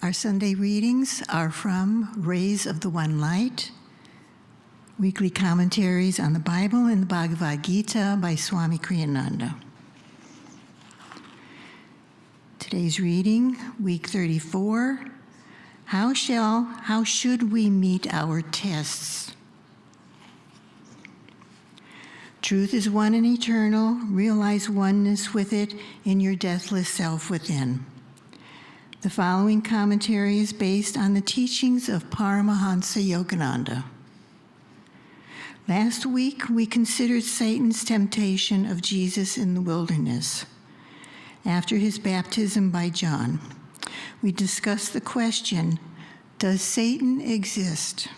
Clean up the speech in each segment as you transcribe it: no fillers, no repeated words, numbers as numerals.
Our Sunday readings are from Rays of the One Light, weekly commentaries on the Bible and the Bhagavad Gita by Swami Kriyananda. Today's reading, week 34, How should we meet our tests? Truth is one and eternal. Realize oneness with it in your deathless self within. The following commentary is based on the teachings of Paramahansa Yogananda. Last week, we considered Satan's temptation of Jesus in the wilderness after his baptism by John. We discussed the question, does Satan exist?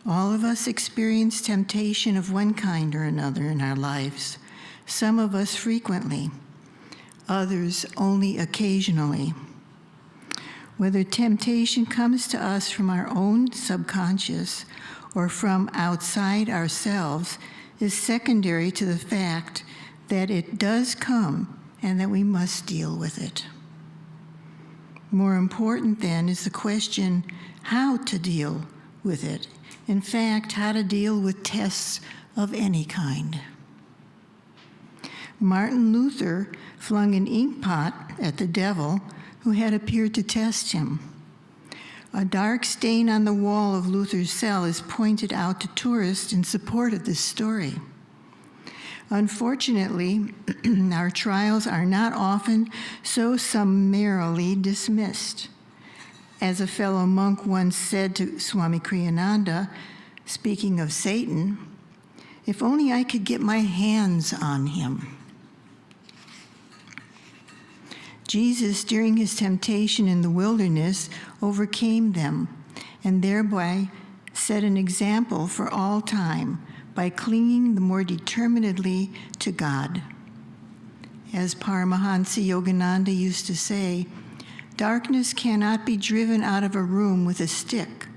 All of us experience temptation of one kind or another in our lives, some of us frequently, others only occasionally. Whether temptation comes to us from our own subconscious or from outside ourselves is secondary to the fact that it does come and that we must deal with it. More important then is the question how to deal with it. In fact, how to deal with tests of any kind. Martin Luther flung an ink pot at the devil who had appeared to test him. A dark stain on the wall of Luther's cell is pointed out to tourists in support of this story. Unfortunately, our trials are not often so summarily dismissed. As a fellow monk once said to Swami Kriyananda, speaking of Satan, if only I could get my hands on him. Jesus, during his temptation in the wilderness, overcame them and thereby set an example for all time by clinging the more determinedly to God. As Paramahansa Yogananda used to say, darkness cannot be driven out of a room with a stick.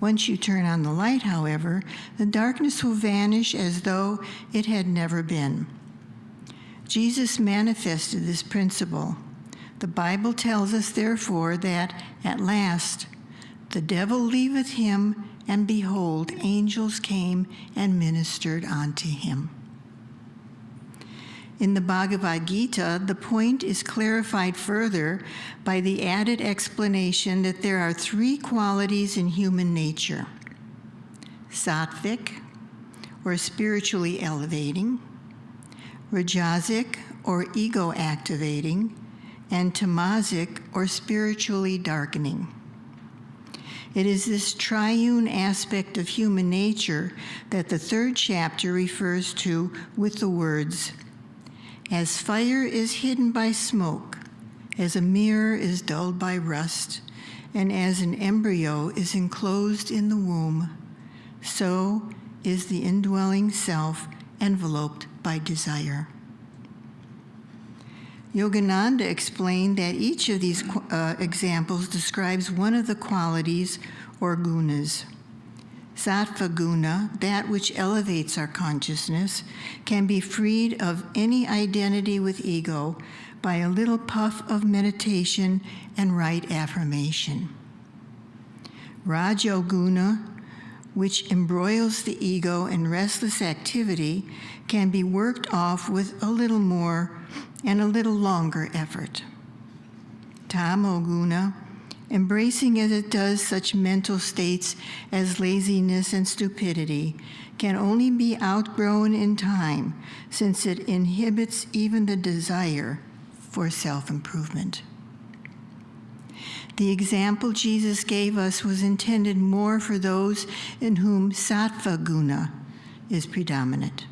Once you turn on the light, however, the darkness will vanish as though it had never been. Jesus manifested this principle. The Bible tells us, therefore, that at last the devil leaveth him, and behold, angels came and ministered unto him. In the Bhagavad Gita, the point is clarified further by the added explanation that there are three qualities in human nature: sattvic, or spiritually elevating; rajasic, or ego-activating; and tamasic, or spiritually darkening. It is this triune aspect of human nature that the third chapter refers to with the words, as fire is hidden by smoke, as a mirror is dulled by rust, and as an embryo is enclosed in the womb, so is the indwelling self enveloped by desire. Yogananda explained that each of these examples describes one of the qualities or gunas. Sattva guna, that which elevates our consciousness, can be freed of any identity with ego by a little puff of meditation and right affirmation. Rajoguna, which embroils the ego in restless activity, can be worked off with a little more and a little longer effort. Tamoguna, embracing as it does such mental states as laziness and stupidity, can only be outgrown in time, since it inhibits even the desire for self-improvement. The example Jesus gave us was intended more for those in whom sattva guna is predominant.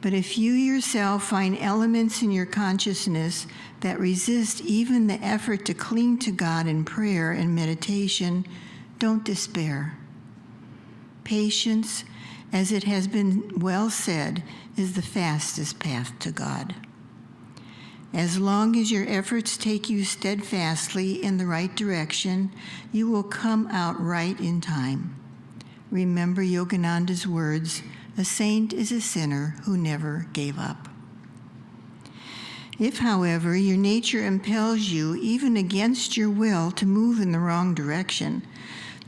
But if you yourself find elements in your consciousness that resist even the effort to cling to God in prayer and meditation, don't despair. Patience, as it has been well said, is the fastest path to God. As long as your efforts take you steadfastly in the right direction, you will come out right in time. Remember Yogananda's words, a saint is a sinner who never gave up. If, however, your nature impels you, even against your will, to move in the wrong direction,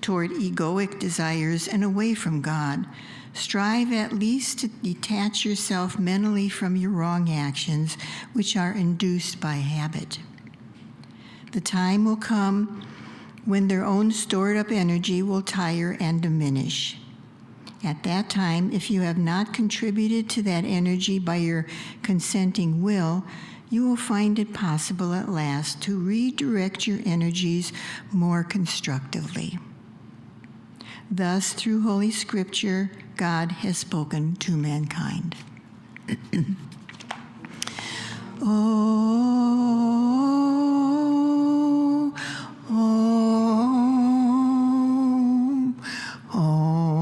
toward egoic desires and away from God, strive at least to detach yourself mentally from your wrong actions, which are induced by habit. The time will come when their own stored up energy will tire and diminish. At that time, if you have not contributed to that energy by your consenting will, you will find it possible at last to redirect your energies more constructively. Thus, through Holy Scripture, God has spoken to mankind. Oh, oh, oh.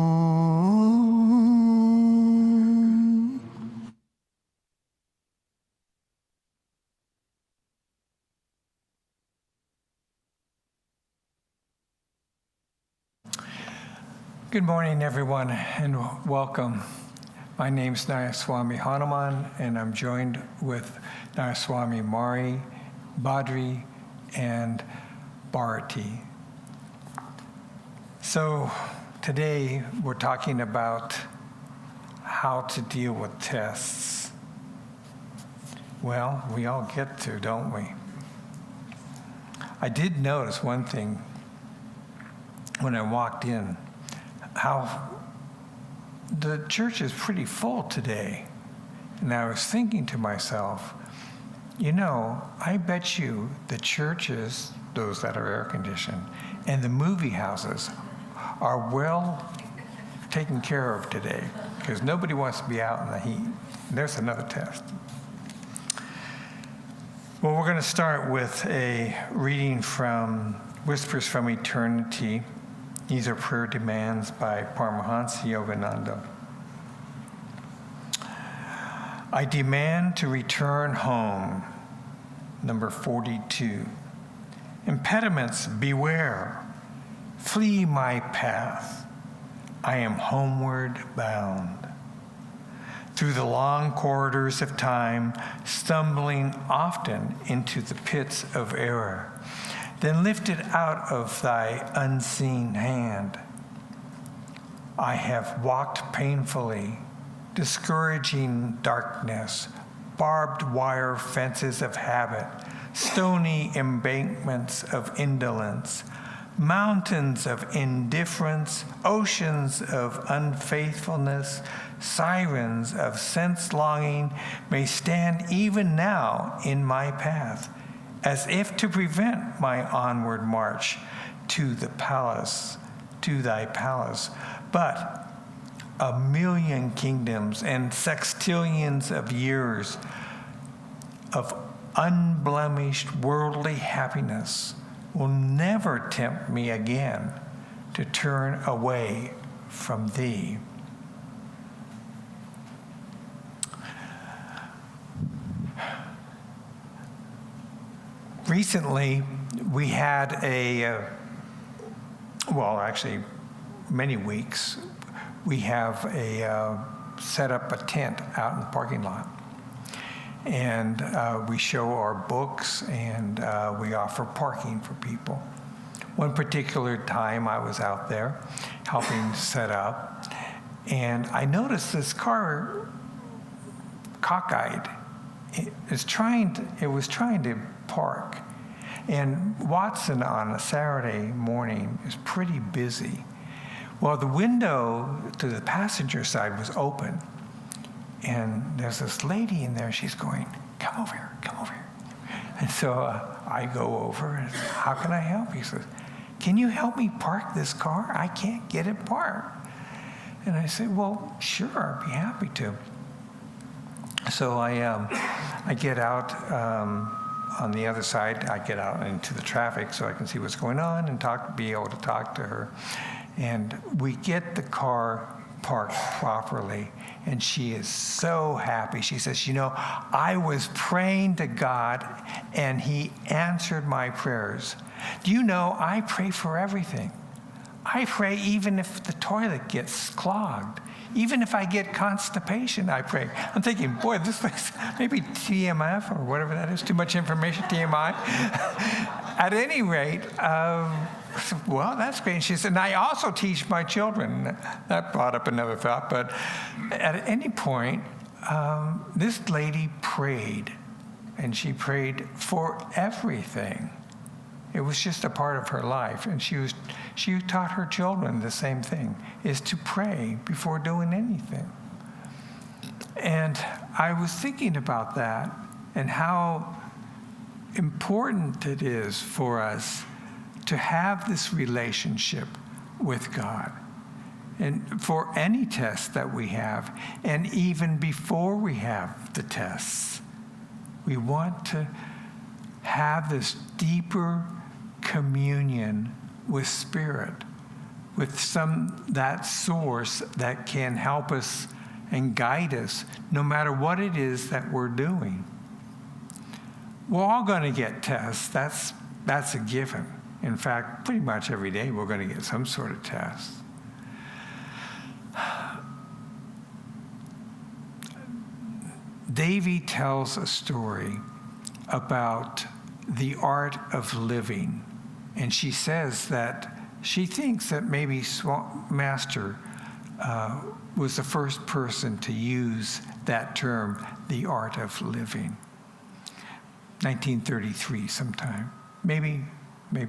Good morning, everyone, and welcome. My name is Swami Hanuman, and I'm joined with Swami Mari, Badri, and Bharati. So today we're talking about how to deal with tests. Well, we all get to, don't we? I did notice one thing when I walked in, how the church is pretty full today. And I was thinking to myself, I bet you the churches, those that are air conditioned, and the movie houses are well taken care of today, because nobody wants to be out in the heat. There's another test. Well, we're going to start with a reading from Whispers from Eternity. These are prayer demands by Paramahansa Yogananda. I demand to return home. Number 42. Impediments, beware. Flee my path. I am homeward bound. Through the long corridors of time, stumbling often into the pits of error, then lifted out of thy unseen hand. I have walked painfully, discouraging darkness, barbed wire fences of habit, stony embankments of indolence, mountains of indifference, oceans of unfaithfulness, sirens of sense-longing may stand even now in my path, as if to prevent my onward march to thy palace. But 1,000,000 kingdoms and sextillions of years of unblemished worldly happiness will never tempt me again to turn away from thee. Recently, we had many weeks, we have set up a tent out in the parking lot. And we show our books, and we offer parking for people. One particular time I was out there helping set up, and I noticed this car cockeyed. It was trying to park. And Watson on a Saturday morning is pretty busy. Well, the window to the passenger side was open. And there's this lady in there, she's going, come over here. And so I go over, and how can I help? He says, can you help me park this car? I can't get it parked. And I said, well, sure, I'd be happy to. So I get out on the other side. I get out into the traffic so I can see what's going on and be able to talk to her. And we get the car parked properly, and she is so happy. She says, I was praying to God, and he answered my prayers. Do you know, I pray for everything. I pray even if the toilet gets clogged. Even if I get constipation, I pray. I'm thinking, boy, this is maybe TMF or whatever that is, too much information, TMI. At any rate, well, that's great. And she said, and I also teach my children. That brought up another thought. But at any point, this lady prayed, and she prayed for everything. It was just a part of her life, and she taught her children the same thing, is to pray before doing anything. And I was thinking about that and how important it is for us to have this relationship with God. And for any test that we have, and even before we have the tests, we want to have this deeper communion with Spirit, with that source that can help us and guide us no matter what it is that we're doing. We're all going to get tests. That's a given. In fact, pretty much every day we're going to get some sort of test. Davy tells a story about the art of living. And she says that she thinks that maybe Master was the first person to use that term, the art of living. 1933 sometime. Maybe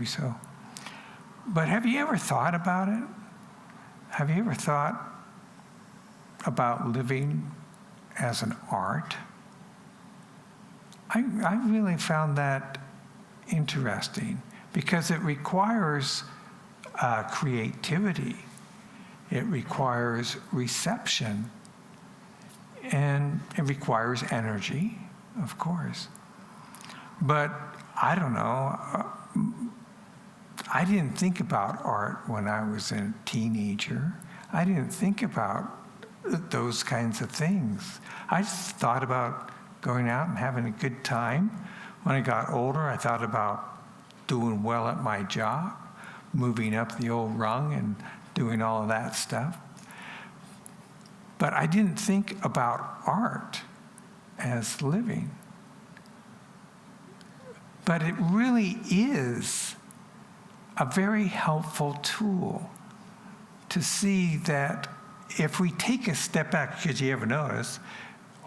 so. But have you ever thought about it? Have you ever thought about living as an art? I really found that interesting, because it requires creativity. It requires reception. And it requires energy, of course. But I don't know. I didn't think about art when I was a teenager. I didn't think about those kinds of things. I just thought about going out and having a good time. When I got older, I thought about doing well at my job, moving up the old rung and doing all of that stuff. But I didn't think about art as living. But it really is a very helpful tool to see that if we take a step back, because you ever notice,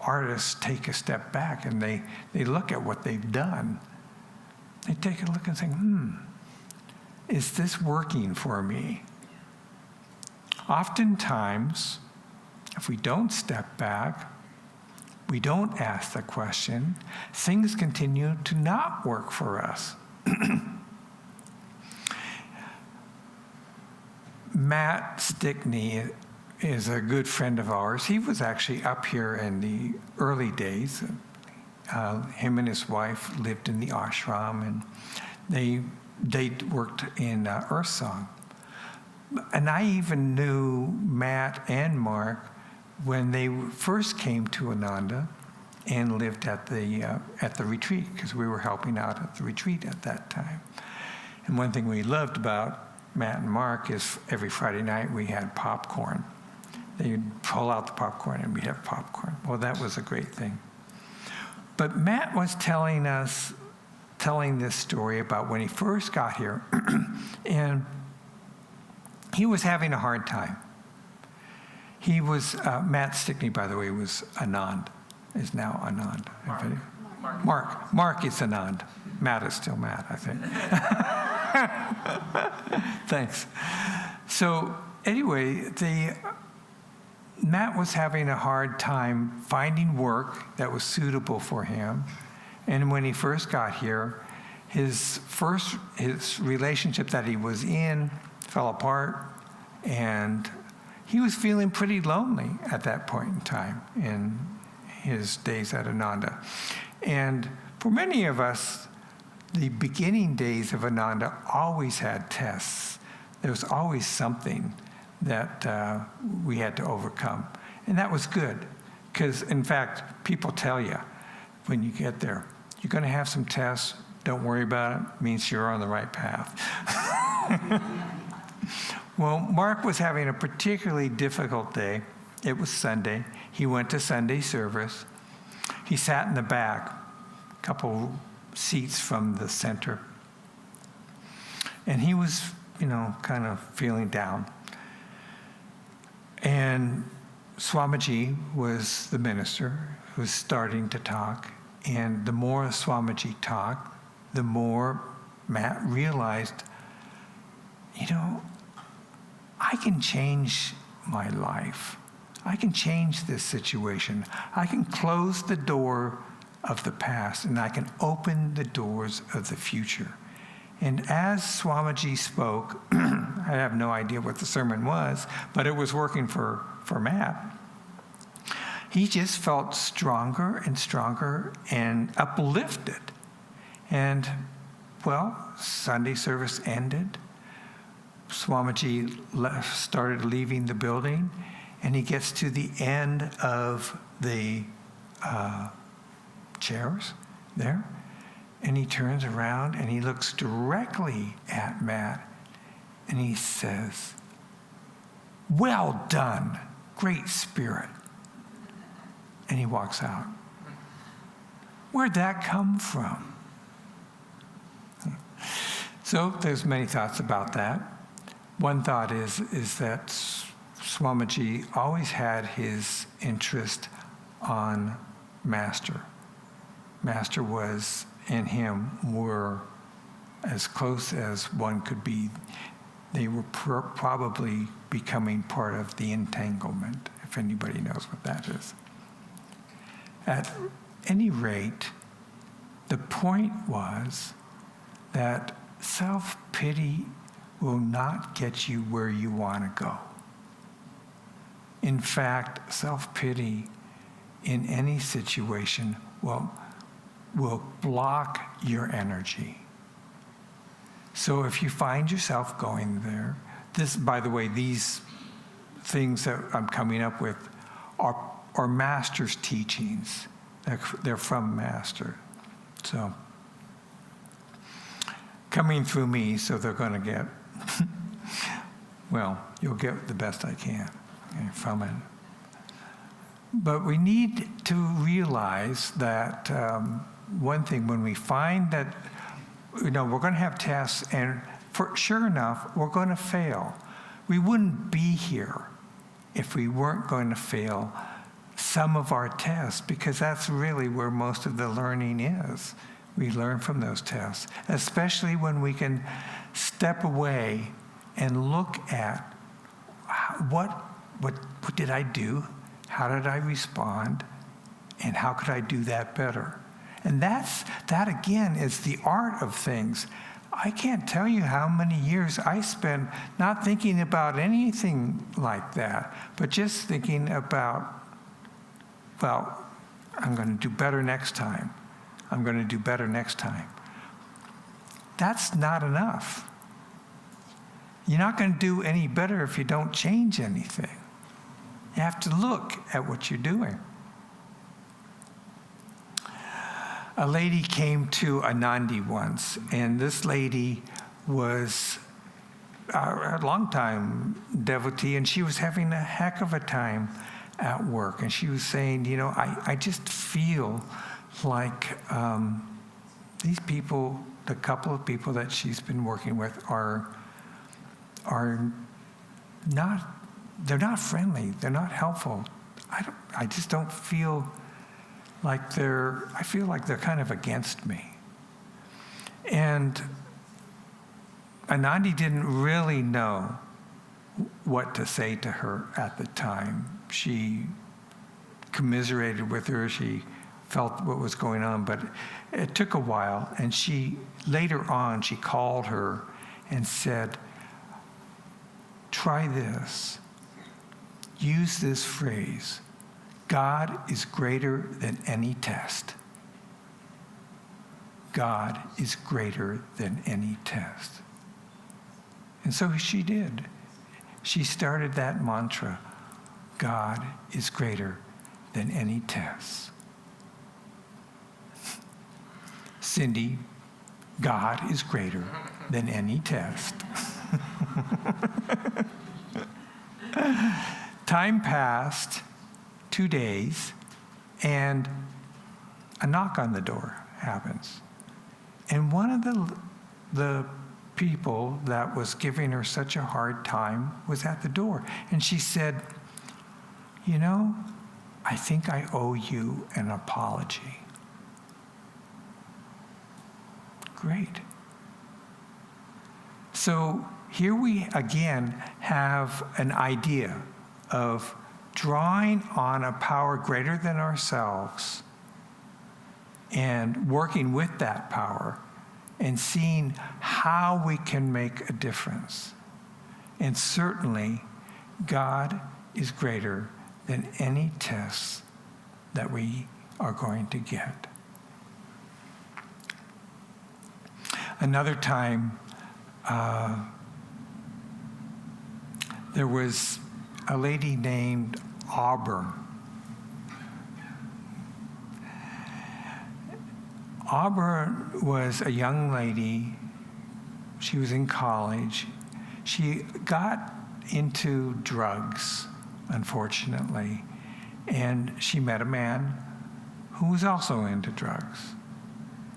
artists take a step back and they look at what they've done. They take a look and think, is this working for me? Oftentimes, if we don't step back, we don't ask the question, things continue to not work for us. Matt Stickney is a good friend of ours. He was actually up here in the early days. Him and his wife lived in the ashram, and they worked in Earth Song. And I even knew Matt and Mark when they first came to Ananda and lived at the retreat, because we were helping out at the retreat at that time. And one thing we loved about Matt and Mark is every Friday night we had popcorn. They'd pull out the popcorn and we'd have popcorn. Well, that was a great thing. But Matt was telling this story about when he first got here, and he was having a hard time. He was, Matt Stickney, by the way, was Anand, is now Anand. Mark is Anand. Matt is still Matt, I think. Thanks. So anyway, Matt was having a hard time finding work that was suitable for him. And when he first got here, his relationship that he was in fell apart, and he was feeling pretty lonely at that point in time in his days at Ananda. And for many of us, the beginning days of Ananda always had tests. There was always something that we had to overcome. And that was good, because in fact, people tell you when you get there, you're going to have some tests, don't worry about it, means you're on the right path. Well, Mark was having a particularly difficult day. It was Sunday. He went to Sunday service. He sat in the back, a couple seats from the center. And he was, kind of feeling down. And Swamiji was the minister who was starting to talk. And the more Swamiji talked, the more Matt realized, I can change my life. I can change this situation. I can close the door of the past and I can open the doors of the future. And as Swamiji spoke, I have no idea what the sermon was, but it was working for Matt. He just felt stronger and stronger and uplifted. And, Sunday service ended. Swamiji started leaving the building, and he gets to the end of the chairs there, and he turns around and he looks directly at Matt, and he says, "Well done, great spirit." And he walks out. Where'd that come from? So there's many thoughts about that. One thought is that Swamiji always had his interest on Master. Master was and him were as close as one could be. They were probably becoming part of the entanglement, if anybody knows what that is. At any rate, the point was that self-pity will not get you where you want to go. In fact, self-pity in any situation will block your energy. So if you find yourself going there, by the way, these things that I'm coming up with are Master's teachings. They're from Master. So coming through me, so they're going to get, you'll get the best I can from it. But we need to realize that one thing, when we find that, we're going to have tests, and sure enough, we're going to fail. We wouldn't be here if we weren't going to fail some of our tests, because that's really where most of the learning is. We learn from those tests, especially when we can step away and look at what did I do? How did I respond? And how could I do that better? And that again is the art of things. I can't tell you how many years I spent not thinking about anything like that, but just thinking about, I'm going to do better next time. I'm going to do better next time. That's not enough. You're not going to do any better if you don't change anything. You have to look at what you're doing. A lady came to Anandi once, and this lady was a long-time devotee, and she was having a heck of a time at work. And she was saying, I just feel like these people, the couple of people that she's been working with are not, they're not friendly, they're not helpful. I just don't feel like I feel like they're kind of against me. And Anandi didn't really know what to say to her at the time. She commiserated with her, she felt what was going on, but it took a while, and later on she called her and said, "Try this. Use this phrase. God is greater than any test. God is greater than any test." And so she did. She started that mantra, God is greater than any test. Cindy, God is greater than any test. Time passed, 2 days, and a knock on the door happens. And one of the people that was giving her such a hard time was at the door. And she said, "You know, I think I owe you an apology." Great. So here we again have an idea of drawing on a power greater than ourselves and working with that power and seeing how we can make a difference. And certainly, God is greater than any tests that we are going to get. Another time, there was a lady named Auburn. Auburn was a young lady. She was in college. She got into drugs, unfortunately, and she met a man who was also into drugs.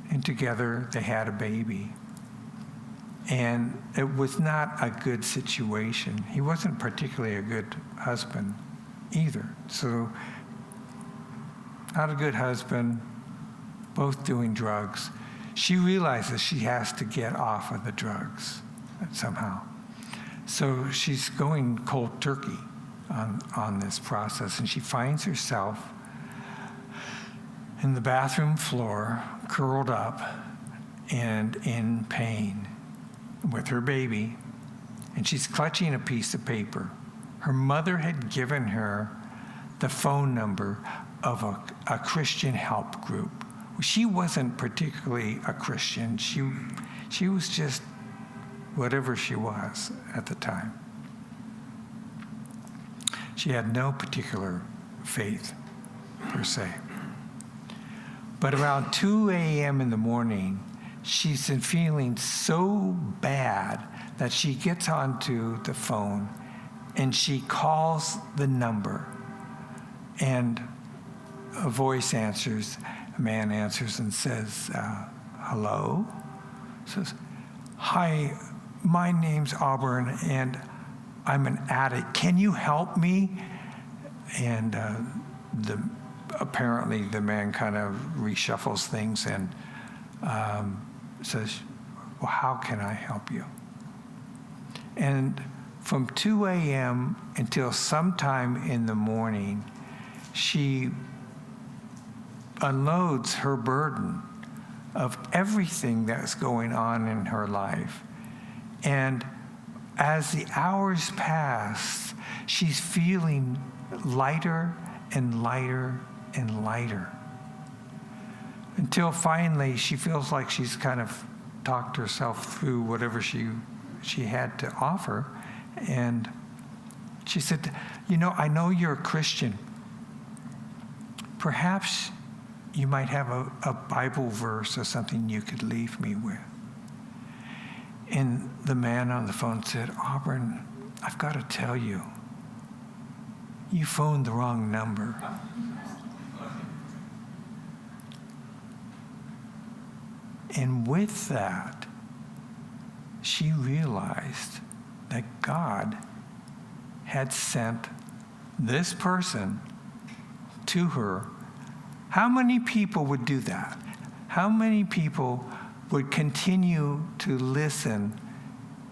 And together they had a baby. And it was not a good situation. He wasn't particularly a good husband either. So, not a good husband, both doing drugs. She realizes she has to get off of the drugs somehow. So she's going cold turkey on this process, and she finds herself in the bathroom floor, curled up and in pain with her baby, and she's clutching a piece of paper. Her mother had given her the phone number of a Christian help group. She wasn't particularly a Christian. She was just whatever she was at the time. She had no particular faith, per se. But around 2 a.m. in the morning, she's been feeling so bad that she gets onto the phone and she calls the number. And a voice answers, a man answers and says, hello? Says, "Hi, my name's Auburn and I'm an addict. Can you help me?" And apparently the man kind of reshuffles things and says, "Well, how can I help you?" And from 2 a.m. until sometime in the morning, she unloads her burden of everything that's going on in her life. And as the hours pass, she's feeling lighter and lighter and lighter. Until finally she feels like she's kind of talked herself through whatever she had to offer. And she said, "You know, I know you're a Christian. Perhaps you might have a Bible verse or something you could leave me with." And the man on the phone said, "Auburn, I've got to tell you, you phoned the wrong number." And with that, she realized that God had sent this person to her. How many people would do that? How many people would continue to listen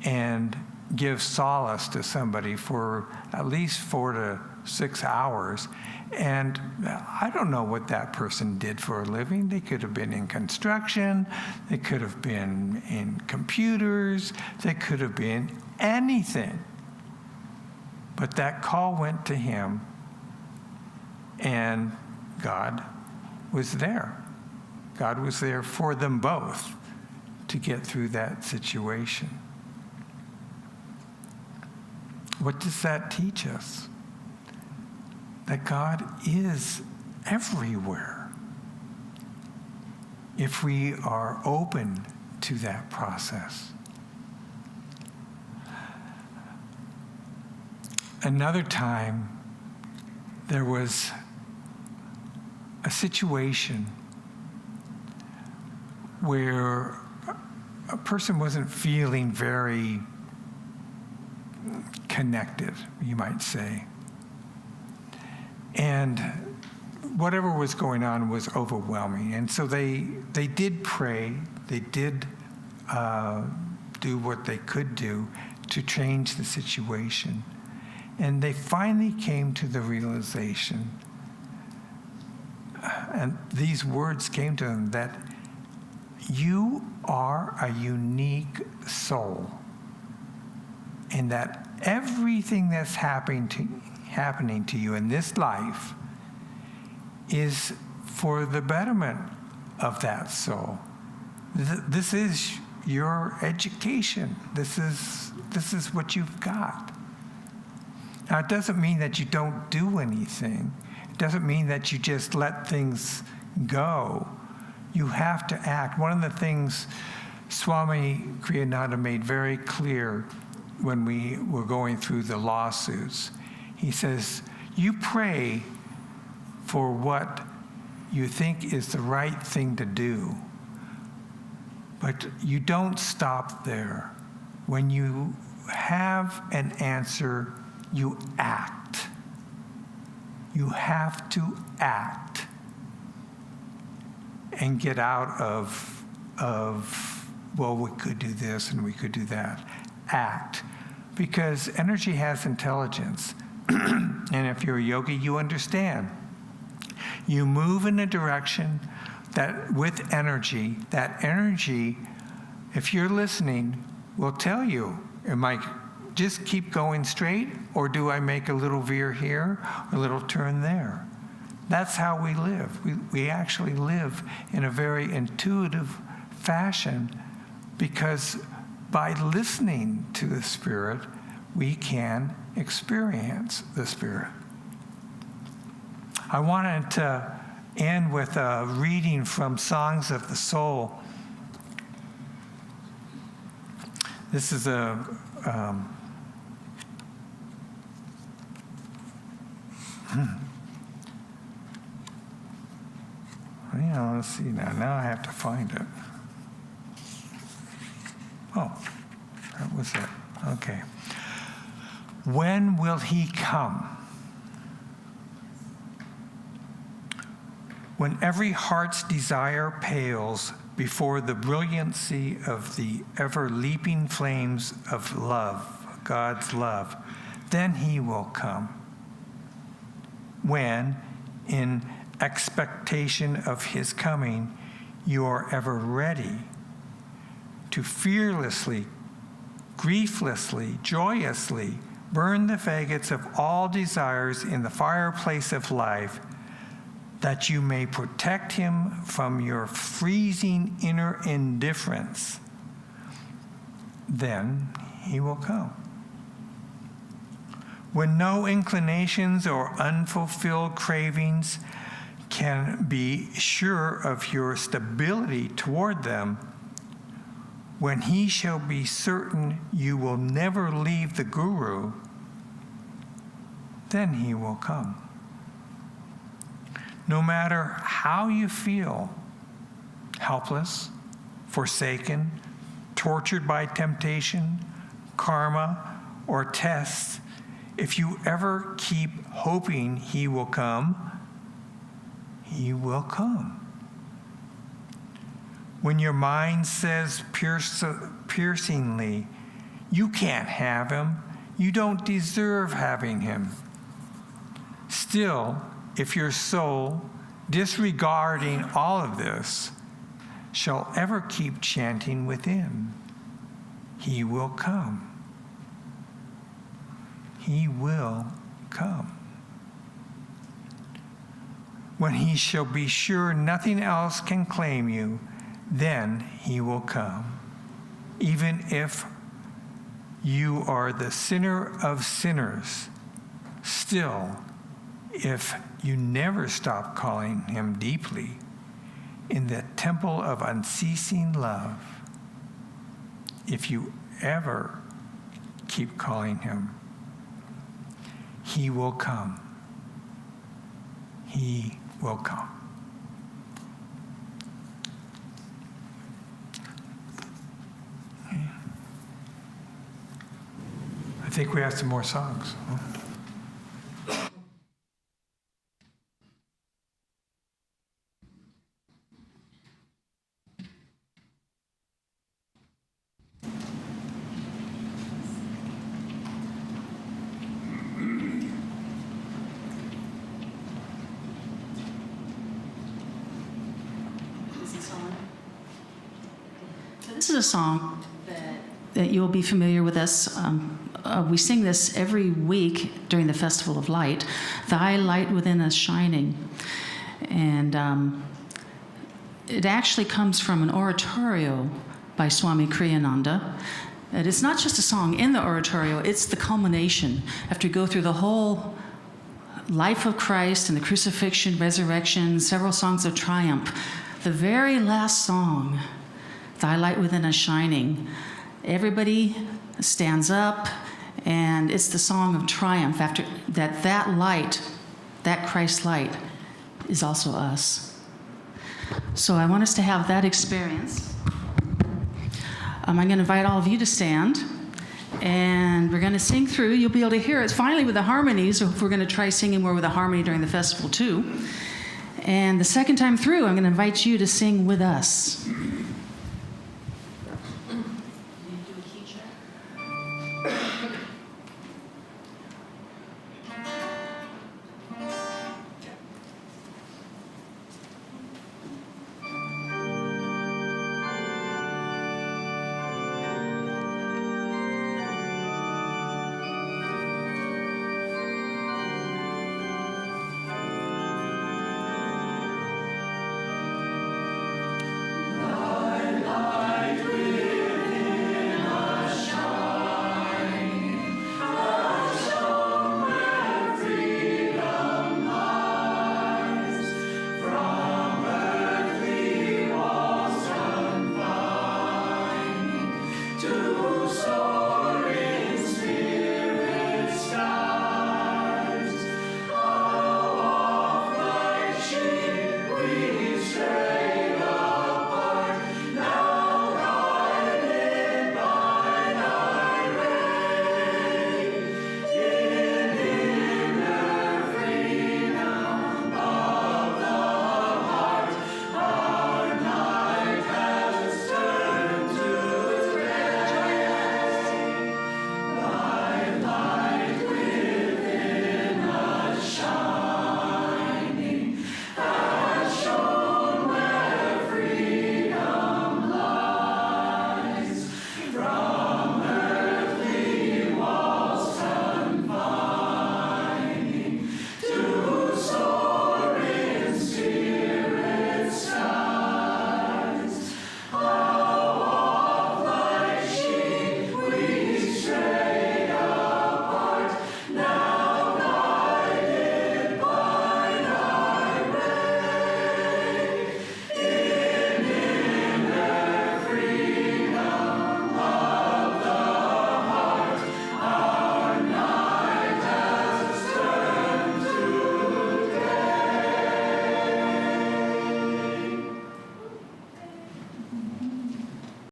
and give solace to somebody for at least 4 to 6 hours? And I don't know what that person did for a living. They could have been in construction. They could have been in computers. They could have been anything. But that call went to him, and God was there. God was there for them both to get through that situation. What does that teach us? That God is everywhere if we are open to that process. Another time, there was a situation where a person wasn't feeling very connected, you might say. And whatever was going on was overwhelming. And so they did pray, they did do what they could do to change the situation. And they finally came to the realization, and these words came to them, that you are a unique soul, and that everything that's happening to you in this life is for the betterment of that soul. This is your education. This is what you've got. Now, it doesn't mean that you don't do anything. It doesn't mean that you just let things go. You have to act. One of the things Swami Kriyananda made very clear when we were going through the lawsuits, he says, you pray for what you think is the right thing to do, but you don't stop there. When you have an answer, you act. You have to act and get out of, well, we could do this and we could do that. Act. Because energy has intelligence. And if you're a yogi, you understand. You move in a direction that with energy, that energy, if you're listening, will tell you, am I just keep going straight, or do I make a little veer here, a little turn there? That's how we live. We actually live in a very intuitive fashion, because by listening to the Spirit, we can experience the Spirit. I wanted to end with a reading from Songs of the Soul. This is a yeah, let's see now. Now I have to find it. Oh, that was it. Okay. When will he come? When every heart's desire pales before the brilliancy of the ever-leaping flames of love, God's love, then he will come. When, in expectation of his coming, you are ever ready to fearlessly, grieflessly, joyously burn the faggots of all desires in the fireplace of life, that you may protect him from your freezing inner indifference, then he will come. When no inclinations or unfulfilled cravings can be sure of your stability toward them, when he shall be certain you will never leave the Guru, then he will come. No matter how you feel, helpless, forsaken, tortured by temptation, karma, or tests, if you ever keep hoping he will come, he will come. When your mind says piercingly, you can't have him, you don't deserve having him, still, if your soul, disregarding all of this, shall ever keep chanting within, he will come. He will come. When he shall be sure nothing else can claim you, then he will come. Even if you are the sinner of sinners, still, if you never stop calling him deeply in the temple of unceasing love, if you ever keep calling him, he will come. he will come. I think we have some more songs. This is a song that you'll be familiar with us. We sing this every week during the Festival of Light, Thy Light Within Us Shining. And it actually comes from an oratorio by Swami Kriyananda. And it's not just a song in the oratorio, it's the culmination. After you go through the whole life of Christ and the crucifixion, resurrection, several songs of triumph, the very last song, Thy Light Within Us Shining, everybody stands up, and it's the song of triumph after that light, that Christ light, is also us. So I want us to have that experience. I'm going to invite all of you to stand, and we're going to sing through. You'll be able to hear it finally with the harmonies, so if we're going to try singing more with a harmony during the festival too. And the second time through, I'm going to invite you to sing with us.